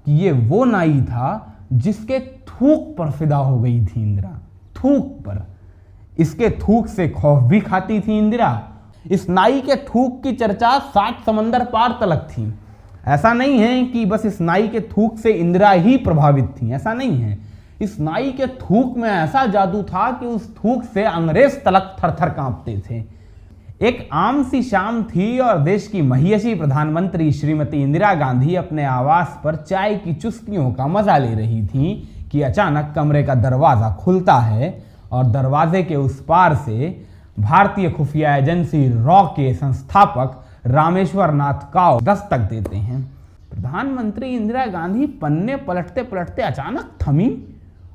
कि ये वो नाई था जिसके थूक पर फिदा हो गई थी इंदिरा। थूक पर, इसके थूक से खौफ भी खाती थी इंदिरा। इस नाई के थूक की चर्चा 7 समंदर पार तलक थी। ऐसा नहीं है कि बस इस नाई के थूक से इंदिरा ही प्रभावित थी, ऐसा नहीं है। इस नाई के थूक में ऐसा जादू था कि उस थूक से अंग्रेज तलक थर थर कांपते थे। एक आम सी शाम थी और देश की महियसी प्रधानमंत्री श्रीमती इंदिरा गांधी अपने आवास पर चाय की चुस्कियों का मजा ले रही थी कि अचानक कमरे का दरवाजा खुलता है और दरवाजे के उस पार से भारतीय खुफिया एजेंसी रॉ के संस्थापक रामेश्वर नाथ काव दस्तक देते हैं। प्रधानमंत्री इंदिरा गांधी पन्ने पलटते पलटते अचानक थमी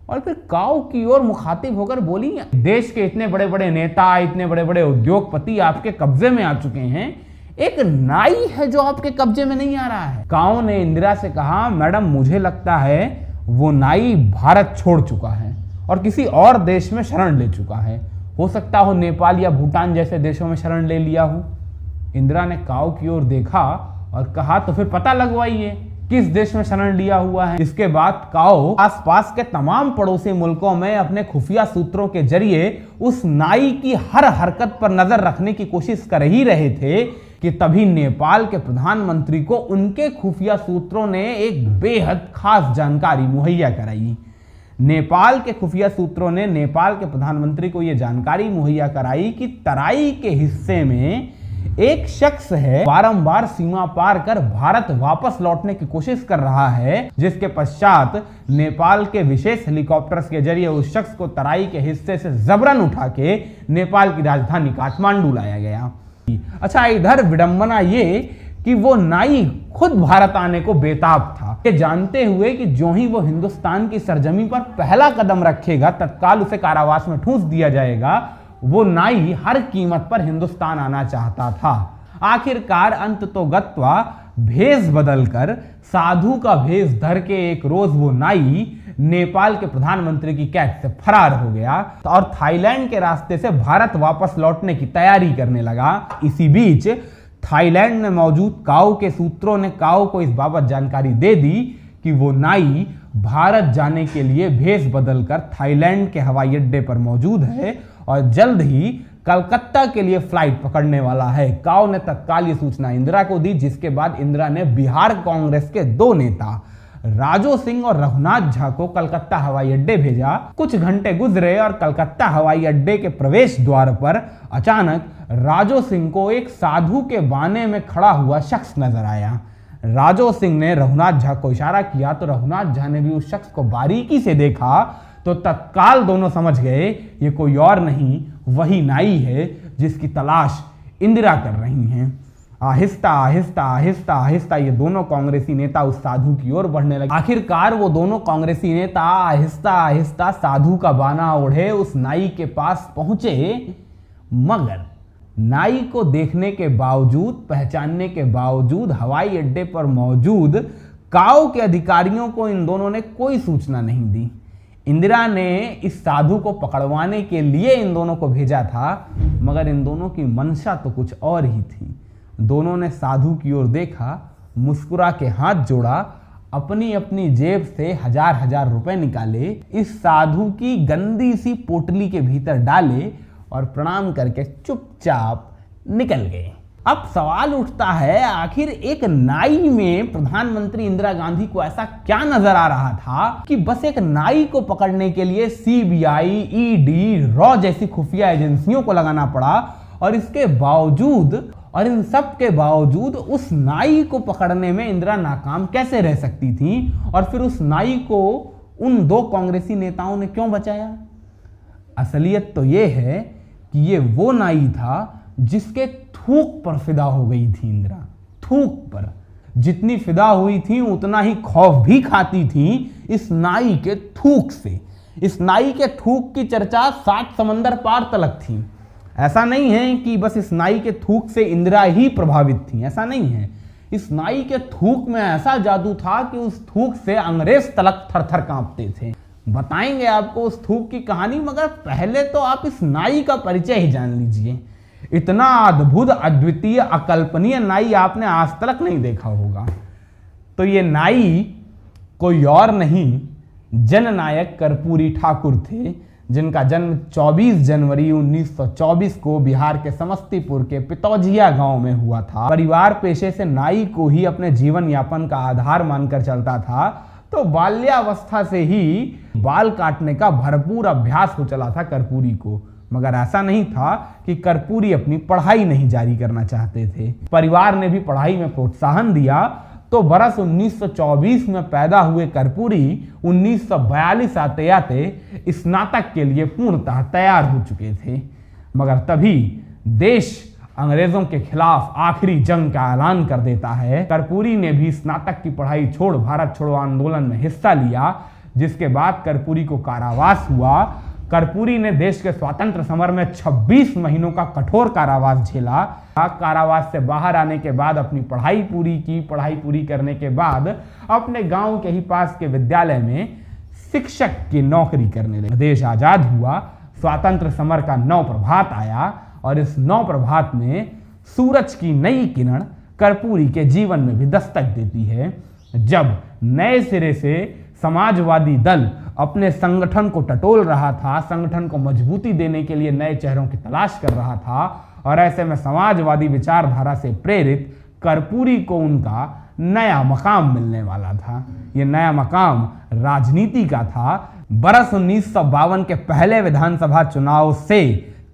और फिर काव की ओर मुखातिब होकर बोली, देश के इतने बड़े बड़े नेता, इतने बड़े बड़े उद्योगपति आपके कब्जे में आ चुके हैं, एक नाई है जो आपके कब्जे में नहीं आ रहा है। काव ने इंदिरा से कहा, मैडम मुझे लगता है वो नाई भारत छोड़ चुका है और किसी और देश में शरण ले चुका है। हो सकता हो नेपाल या भूटान जैसे देशों में शरण ले लिया हो। इंदिरा ने काव की ओर देखा और कहा, तो फिर पता लगवाइए किस देश में शरण लिया हुआ है। इसके बाद काव आसपास के तमाम पड़ोसी मुल्कों में अपने खुफिया सूत्रों के जरिए उस नाई की हर हरकत पर नजर रखने की कोशिश कर ही रहे थे कि तभी नेपाल के प्रधानमंत्री को उनके खुफिया सूत्रों ने एक बेहद खास जानकारी मुहैया कराई। नेपाल के खुफिया सूत्रों ने नेपाल के प्रधानमंत्री को यह जानकारी मुहैया कराई कि तराई के हिस्से में एक शख्स है, बारंबार सीमा पार कर भारत वापस लौटने की कोशिश कर रहा है, जिसके पश्चात नेपाल के विशेष हेलीकॉप्टर्स के जरिए उस शख्स को तराई के हिस्से से जबरन उठा के नेपाल की राजधानी काठमांडू लाया गया। अच्छा, इधर विडंबना ये कि वो नाई खुद भारत आने को बेताब था, ये जानते हुए कि जो ही वो हिंदुस्तान की सरजमी पर पहला कदम रखेगा तत्काल उसे कारावास में ठूंस दिया जाएगा। वो नाई हर कीमत पर हिंदुस्तान आना चाहता था। आखिरकार अंततोगत्वा भेष बदलकर साधु का भेष धर के एक रोज वो नाई नेपाल के प्रधानमंत्री की कैद से फरार हो गया और थाईलैंड के रास्ते से भारत वापस लौटने की तैयारी करने लगा। इसी बीच थाईलैंड में मौजूद काव के सूत्रों ने काव को इस बाबत जानकारी दे दी कि वो नाई भारत जाने के लिए भेष बदलकर थाईलैंड के हवाई अड्डे पर मौजूद है और जल्द ही कलकत्ता के लिए फ्लाइट पकड़ने वाला है। काव ने तत्काल ये सूचना इंदिरा को दी, जिसके बाद इंदिरा ने बिहार कांग्रेस के 2 नेता राजो सिंह और रघुनाथ झा को कलकत्ता हवाई अड्डे भेजा। कुछ घंटे गुजरे और कलकत्ता हवाई अड्डे के प्रवेश द्वार पर अचानक राजो सिंह को एक साधु के बाने में खड़ा हुआ शख्स नजर आया। राजो सिंह ने रघुनाथ झा को इशारा किया तो रघुनाथ झा ने भी उस शख्स को बारीकी से देखा तो तत्काल दोनों समझ गए ये कोई और नहीं, वही नाई है जिसकी तलाश इंदिरा कर रही हैं। आहिस्ता आहिस्ता आहिस्ता आहिस्ता ये दोनों कांग्रेसी नेता उस साधु की ओर बढ़ने लगे। आखिरकार वो दोनों कांग्रेसी नेता आहिस्ता आहिस्ता साधु का बाना ओढ़े उस नाई के पास पहुंचे, मगर नाई को देखने के बावजूद, पहचानने के बावजूद हवाई अड्डे पर मौजूद काव के अधिकारियों को इन दोनों ने कोई सूचना नहीं दी। इंदिरा ने इस साधु को पकड़वाने के लिए इन दोनों को भेजा था, मगर इन दोनों की मंशा तो कुछ और ही थी। दोनों ने साधु की ओर देखा, मुस्कुरा के हाथ जोड़ा, अपनी अपनी जेब से 1000 रुपए निकाले, इस साधु की गंदी सी पोटली के भीतर डाले और प्रणाम करके चुपचाप निकल गए। अब सवाल उठता है, आखिर एक नाई में प्रधानमंत्री इंदिरा गांधी को ऐसा क्या नजर आ रहा था कि बस एक नाई को पकड़ने के लिए सीबीआई, ईडी, रॉ जैसी खुफिया एजेंसियों को लगाना पड़ा और इसके बावजूद और इन सब के बावजूद उस नाई को पकड़ने में इंदिरा नाकाम कैसे रह सकती थी? और फिर उस नाई को उन 2 कांग्रेसी नेताओं ने क्यों बचाया? असलियत तो यह है कि ये वो नाई था जिसके थूक पर फिदा हो गई थी इंदिरा। थूक पर जितनी फिदा हुई थी उतना ही खौफ भी खाती थी इस नाई के थूक से। इस नाई के थूक की चर्चा 7 समंदर पार तलक थी। ऐसा नहीं है कि बस इस नाई के थूक से इंदिरा ही प्रभावित थी, ऐसा नहीं है। इस नाई के थूक में ऐसा जादू था कि उस थूक से अंग्रेज तलक थर थर कांपते थे। बताएंगे आपको उस थूक की कहानी, मगर पहले तो आप इस नाई का परिचय ही जान लीजिए। इतना अद्भुत, अद्वितीय, अकल्पनीय नाई आपने आज तक नहीं देखा होगा। तो ये नाई कोई और नहीं, जननायक कर्पूरी ठाकुर थे, जिनका जन्म 24 जनवरी 1924 को बिहार के समस्तीपुर के पितौजिया गांव में हुआ था। परिवार पेशे से नाई को ही अपने जीवन यापन का आधार मानकर चलता था, तो बाल्यावस्था से ही बाल काटने का भरपूर अभ्यास हो चला था कर्पूरी को। मगर ऐसा नहीं था कि कर्पूरी अपनी पढ़ाई नहीं जारी करना चाहते थे। परिवार ने भी पढ़ाई में प्रोत्साहन दिया, तो बरस 1924 में पैदा हुए कर्पूरी 1942 आते आते स्नातक के लिए पूर्णतः तैयार हो चुके थे। मगर तभी देश अंग्रेजों के खिलाफ आखिरी जंग का ऐलान कर देता है। कर्पूरी ने भी स्नातक की पढ़ाई छोड़ भारत छोड़ो आंदोलन में हिस्सा लिया, जिसके बाद कर्पूरी को कारावास हुआ। कर्पूरी ने देश के स्वातंत्र समर में 26 महीनों का कठोर कारावास झेला। कारावास से बाहर आने के बाद अपनी पढ़ाई पूरी की। पढ़ाई पूरी करने के बाद अपने गांव के ही पास के विद्यालय में शिक्षक की नौकरी करने लगे। देश आजाद हुआ, स्वतंत्र समर का नव प्रभात आया और इस नव प्रभात में सूरज की नई किरण कर्पूरी के जीवन में भी दस्तक देती है। जब नए सिरे से समाजवादी दल अपने संगठन को टटोल रहा था, संगठन को मजबूती देने के लिए नए चेहरों की तलाश कर रहा था, और ऐसे में समाजवादी विचारधारा से प्रेरित कर्पूरी को उनका नया मकाम मिलने वाला था। यह नया मकाम राजनीति का था। बरस 1952 के पहले विधानसभा चुनाव से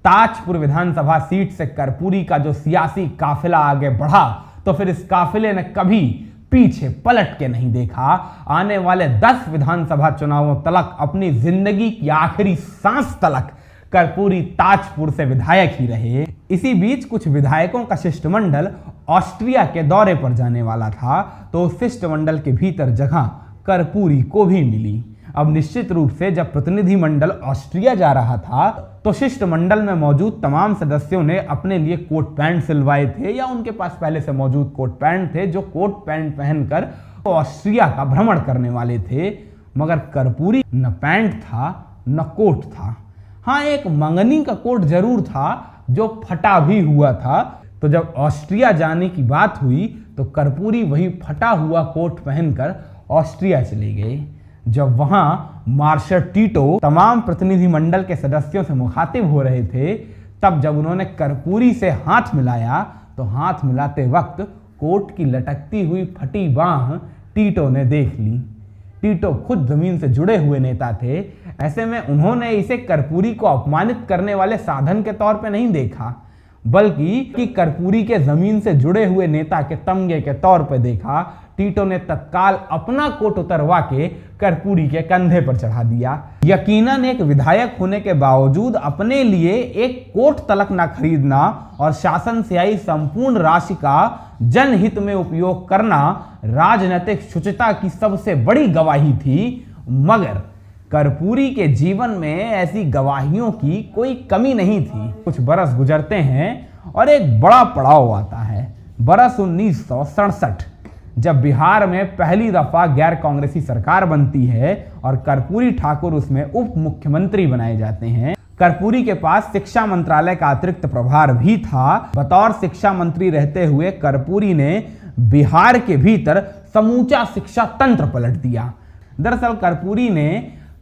ताजपुर विधानसभा सीट से कर्पूरी का जो सियासी काफिला आगे बढ़ा, तो फिर इस काफिले ने कभी पीछे पलट के नहीं देखा। आने वाले 10 विधानसभा चुनावों तलक, अपनी जिंदगी की आखिरी सांस तलक कर्पूरी ताजपुर से विधायक ही रहे। इसी बीच कुछ विधायकों का शिष्टमंडल ऑस्ट्रिया के दौरे पर जाने वाला था, तो उस शिष्टमंडल के भीतर जगह कर्पूरी को भी मिली। अब निश्चित रूप से जब प्रतिनिधिमंडल ऑस्ट्रिया जा रहा था, तो शिष्टमंडल में मौजूद तमाम सदस्यों ने अपने लिए कोट पैंट सिलवाए थे, या उनके पास पहले से मौजूद कोट पैंट थे, जो कोट पैंट पहनकर तो ऑस्ट्रिया का भ्रमण करने वाले थे। मगर कर्पूरी न पैंट था न कोट था। हाँ, एक मंगनी का कोट जरूर था जो फटा भी हुआ था। तो जब ऑस्ट्रिया जाने की बात हुई, तो कर्पूरी वही फटा हुआ कोट पहनकर ऑस्ट्रिया चले गए। जब वहां मार्शल टीटो तमाम प्रतिनिधिमंडल के सदस्यों से मुखातिब हो रहे थे, तब जब उन्होंने कर्पूरी से हाथ मिलाया, तो हाथ मिलाते वक्त कोट की लटकती हुई फटी बांह टीटो ने देख ली। टीटो खुद जमीन से जुड़े हुए नेता थे, ऐसे में उन्होंने इसे कर्पूरी को अपमानित करने वाले साधन के तौर पे नहीं देखा, बल्कि कर्पूरी के जमीन से जुड़े हुए नेता के तमगे के तौर पे देखा। टीटो ने तत्काल अपना कोट उतरवा के कर्पूरी के कंधे पर चढ़ा दिया। यकीनन एक विधायक होने के बावजूद अपने लिए एक कोट तलक ना खरीदना और शासन से आई संपूर्ण राशि का जनहित में उपयोग करना राजनीतिक शुचिता की सबसे बड़ी गवाही थी। मगर कर्पूरी के जीवन में ऐसी गवाहियों की कोई कमी नहीं थी। कुछ बरस गुजरते हैं और एक बड़ा पड़ाव आता है। बरस 1967, जब बिहार में पहली दफा गैर कांग्रेसी सरकार बनती है और कर्पूरी ठाकुर उसमें उप मुख्यमंत्री बनाए जाते हैं। कर्पूरी के पास शिक्षा मंत्रालय का अतिरिक्त प्रभार भी था। बतौर शिक्षा मंत्री रहते हुए कर्पूरी ने बिहार के भीतर समूचा शिक्षा तंत्र पलट दिया। दरअसल कर्पूरी ने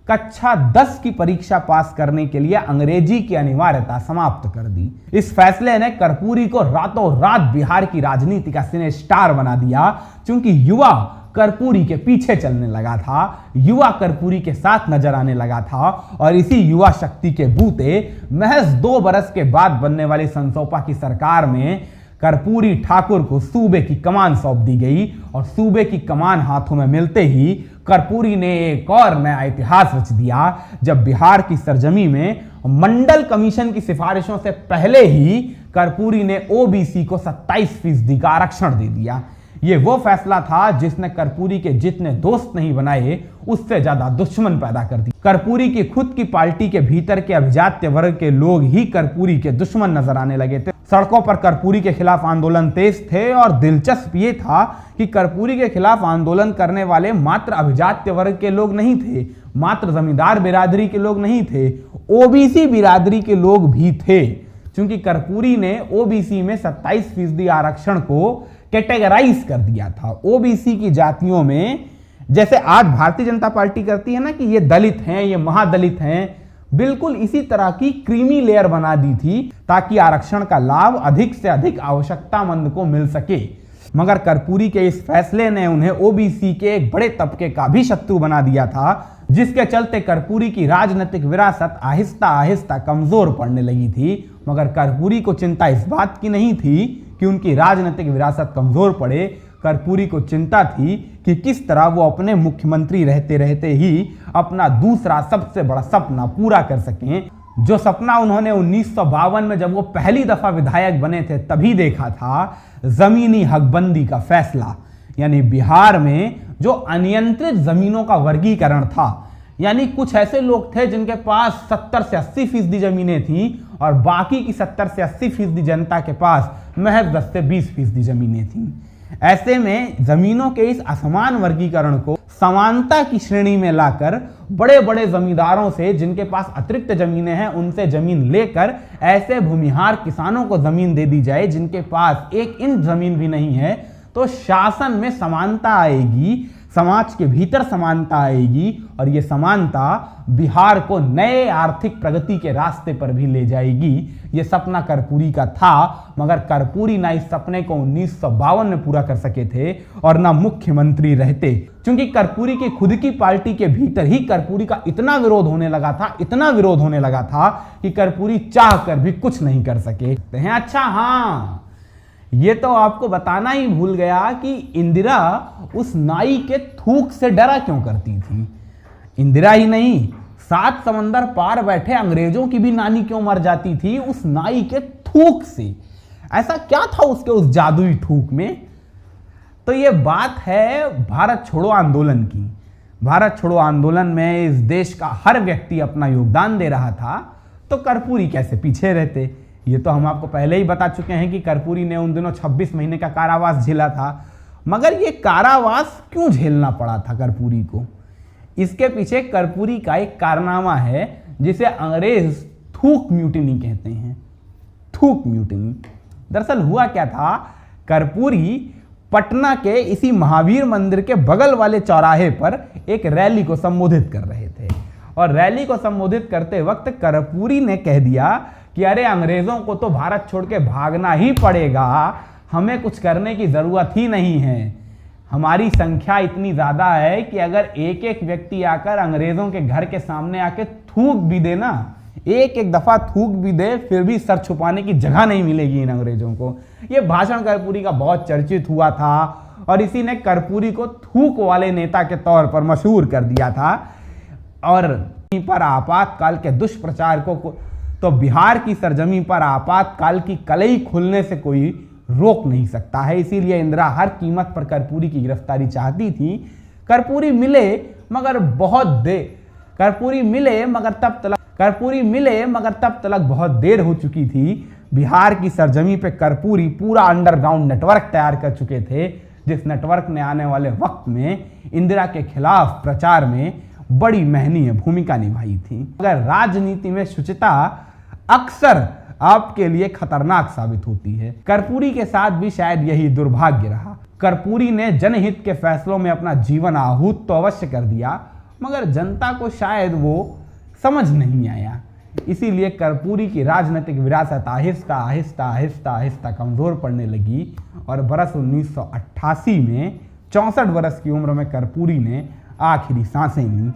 कक्षा 10 की परीक्षा पास करने के लिए अंग्रेजी की अनिवार्यता समाप्त कर दी। इस फैसले ने कर्पूरी को रातों रात बिहार की राजनीति का सिने स्टार बना दिया, क्योंकि युवा कर्पूरी के पीछे चलने लगा था, युवा कर्पूरी के साथ नजर आने लगा था। और इसी युवा शक्ति के बूते महज 2 बरस के बाद बनने वाली संसोपा की सरकार में कर्पूरी ठाकुर को सूबे की कमान सौंप दी गई। और सूबे की कमान हाथों में मिलते ही कर्पूरी ने एक और नया इतिहास रच दिया, जब बिहार की सरजमी में मंडल कमीशन की सिफारिशों से पहले ही कर्पूरी ने ओबीसी को 27% का आरक्षण दे दिया। ये वो फैसला था जिसने कर्पूरी के जितने दोस्त नहीं बनाए, उससे ज्यादा दुश्मन पैदा कर दी। कर्पूरी की खुद की पार्टी के भीतर के अभिजात्य वर्ग के लोग ही कर्पूरी के दुश्मन नजर आने लगे थे। सड़कों पर कर्पूरी के खिलाफ आंदोलन तेज थे, और दिलचस्प ये था कि कर्पूरी के खिलाफ आंदोलन करने वाले मात्र अभिजात्य वर्ग के लोग नहीं थे, मात्र जमींदार बिरादरी के लोग नहीं थे, ओबीसी बिरादरी के लोग भी थे। क्योंकि कर्पूरी ने ओबीसी में 27% आरक्षण को कैटेगराइज कर दिया था। ओबीसी की जातियों में जैसे आज भारतीय जनता पार्टी करती है ना कि ये दलित हैं, ये महादलित हैं, बिल्कुल इसी तरह की क्रीमी लेयर बना दी थी ताकि आरक्षण का लाभ अधिक से अधिक आवश्यकतामंद को मिल सके। मगर कर्पूरी के इस फैसले ने उन्हें ओबीसी के एक बड़े तबके का भी शत्रु बना दिया था, जिसके चलते कर्पूरी की राजनीतिक विरासत आहिस्ता आहिस्ता कमजोर पड़ने लगी थी। मगर कर्पूरी को चिंता इस बात की नहीं थी कि उनकी राजनीतिक विरासत कमजोर पड़े। कर्पूरी को चिंता थी कि किस तरह वो अपने मुख्यमंत्री रहते रहते ही अपना दूसरा सबसे बड़ा सपना पूरा कर सकें, जो सपना उन्होंने 1952 में जब वो पहली दफा विधायक बने थे तभी देखा था, जमीनी हकबंदी का फैसला। यानी बिहार में जो अनियंत्रित जमीनों का वर्गीकरण था, यानी कुछ ऐसे लोग थे जिनके पास 70 से 80% जमीनें थीं और बाकी की 70 से 80% जनता के पास महज 10 से 20% जमीनें थीं। ऐसे में जमीनों के इस असमान वर्गीकरण को समानता की श्रेणी में लाकर बड़े बड़े जमींदारों से, जिनके पास अतिरिक्त जमीनें हैं, उनसे जमीन लेकर ऐसे भूमिहार किसानों को जमीन दे दी जाए जिनके पास 1 इंच जमीन भी नहीं है, तो शासन में समानता आएगी, समाज के भीतर समानता आएगी और ये समानता बिहार को नए आर्थिक प्रगति के रास्ते पर भी ले जाएगी। ये सपना कर्पूरी का था, मगर कर्पूरी ना इस सपने को 1952 में पूरा कर सके थे और ना मुख्यमंत्री रहते, क्योंकि कर्पूरी की खुद की पार्टी के भीतर ही कर्पूरी का इतना विरोध होने लगा था, इतना विरोध होने लगा था कि कर्पूरी चाह कर भी कुछ नहीं कर सके। अच्छा हाँ, ये तो आपको बताना ही भूल गया कि इंदिरा उस नाई के थूक से डरा क्यों करती थी। इंदिरा ही नहीं, 7 समंदर पार बैठे अंग्रेजों की भी नानी क्यों मर जाती थी उस नाई के थूक से। ऐसा क्या था उसके उस जादुई थूक में? तो ये बात है भारत छोड़ो आंदोलन की। भारत छोड़ो आंदोलन में इस देश का हर व्यक्ति अपना योगदान दे रहा था, तो कर्पूरी कैसे पीछे रहते। ये तो हम आपको पहले ही बता चुके हैं कि कर्पूरी ने उन दिनों 26 महीने का कारावास झेला था। मगर ये कारावास क्यों झेलना पड़ा था कर्पूरी को? इसके पीछे कर्पूरी का एक कारनामा है जिसे अंग्रेज थूक म्यूटिनी कहते हैं। थूक म्यूटिनी दरअसल हुआ क्या था, कर्पूरी पटना के इसी महावीर मंदिर के बगल वाले चौराहे पर एक रैली को संबोधित कर रहे थे और रैली को संबोधित करते वक्त कर्पूरी ने कह दिया कि अरे अंग्रेजों को तो भारत छोड़ के भागना ही पड़ेगा, हमें कुछ करने की जरूरत ही नहीं है। हमारी संख्या इतनी ज्यादा है कि अगर एक एक व्यक्ति आकर अंग्रेजों के घर के सामने आके थूक भी दे ना, एक एक दफा थूक भी दे, फिर भी सर छुपाने की जगह नहीं मिलेगी इन अंग्रेजों को। यह भाषण कर्पूरी का बहुत चर्चित हुआ था और इसी ने कर्पूरी को थूक वाले नेता के तौर पर मशहूर कर दिया था। और पर आपातकाल के दुष्प्रचारकों को तो बिहार की सरजमी पर आपातकाल की कलई खुलने से कोई रोक नहीं सकता है। इसीलिए इंदिरा हर कीमत पर कर्पूरी की गिरफ्तारी चाहती थी। कर्पूरी मिले मगर तब तक बहुत देर हो चुकी थी। बिहार की सरजमी पे कर्पूरी पूरा अंडरग्राउंड नेटवर्क तैयार कर चुके थे, जिस नेटवर्क ने आने वाले वक्त में इंदिरा के खिलाफ प्रचार में बड़ी महनीय भूमिका निभाई थी। मगर राजनीति में शुचिता अक्सर आपके लिए खतरनाक साबित होती है। कर्पूरी के साथ भी शायद यही दुर्भाग्य रहा। कर्पूरी ने जनहित के फैसलों में अपना जीवन आहूत तो अवश्य कर दिया, मगर जनता को शायद वो समझ नहीं आया। इसीलिए कर्पूरी की राजनीतिक विरासत आहिस्ता आहिस्ता आहिस्ता आहिस्ता कमजोर पड़ने लगी और बरस 1988 में 64 वर्ष की उम्र में कर्पूरी ने आखिरी सांसें ली।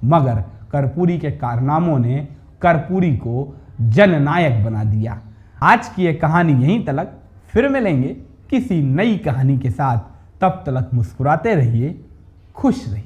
मगर कर्पूरी के कारनामों ने कर्पूरी को जननायक बना दिया। आज की ये कहानी यहीं तक, फिर मिलेंगे किसी नई कहानी के साथ। तब तक मुस्कुराते रहिए, खुश रहिए।